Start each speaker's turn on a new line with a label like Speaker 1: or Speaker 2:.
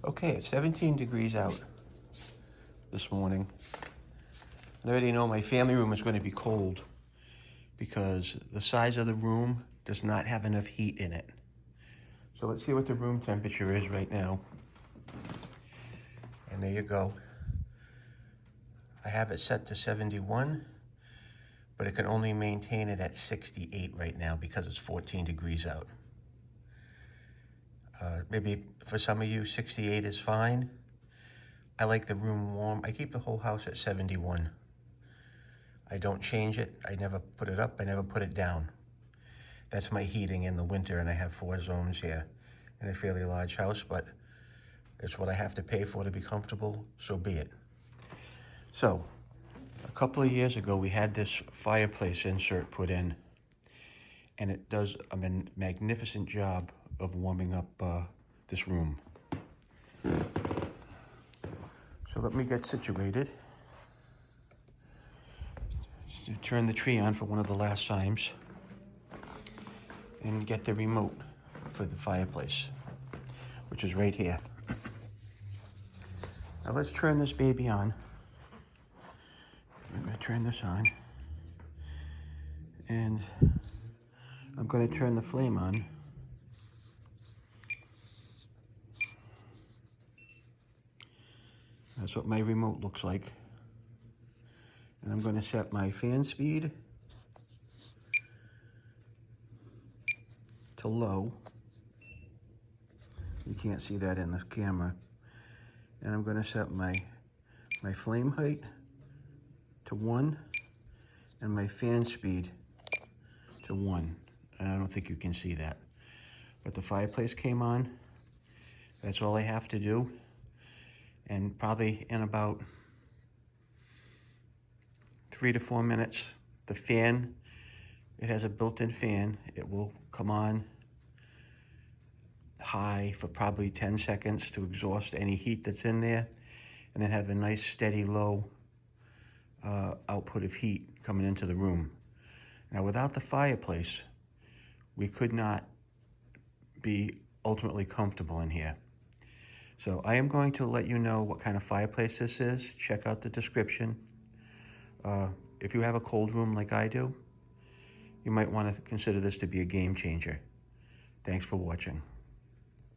Speaker 1: Okay, it's 17 degrees out this morning. I already know my family room is going to be cold because the size of the room does not have enough heat in it. So let's see what the room temperature is right now. And there you go. I have it set to 71, but it can only maintain it at 68 right now because it's 14 degrees out. Maybe for some of you, 68 is fine. I like the room warm. I keep the whole house at 71. I don't change it. I never put it up. I never put it down. That's my heating in the winter, and I have 4 zones here in a fairly large house, but it's what I have to pay for to be comfortable, so be it. So, a couple of years ago, we had this fireplace insert put in, and it does a magnificent job of warming up this room. So let me get situated. Turn the tree on for one of the last times and get the remote for the fireplace, which is right here. Now let's turn this baby on. I'm going to turn this on, and I'm going to turn the flame on. That's what my remote looks like. And I'm going to set my fan speed to low. You can't see that in the camera. And I'm going to set my flame height to 1 and my fan speed to 1. And I don't think you can see that. But the fireplace came on. That's all I have to do. And probably in about 3 to 4 minutes, the fan, it has a built-in fan. It will come on high for probably 10 seconds to exhaust any heat that's in there, and then have a nice steady low output of heat coming into the room. Now, without the fireplace, we could not be ultimately comfortable in here. So I am going to let you know what kind of fireplace this is. Check out the description. If you have a cold room like I do, you might want to consider this to be a game changer. Thanks for watching.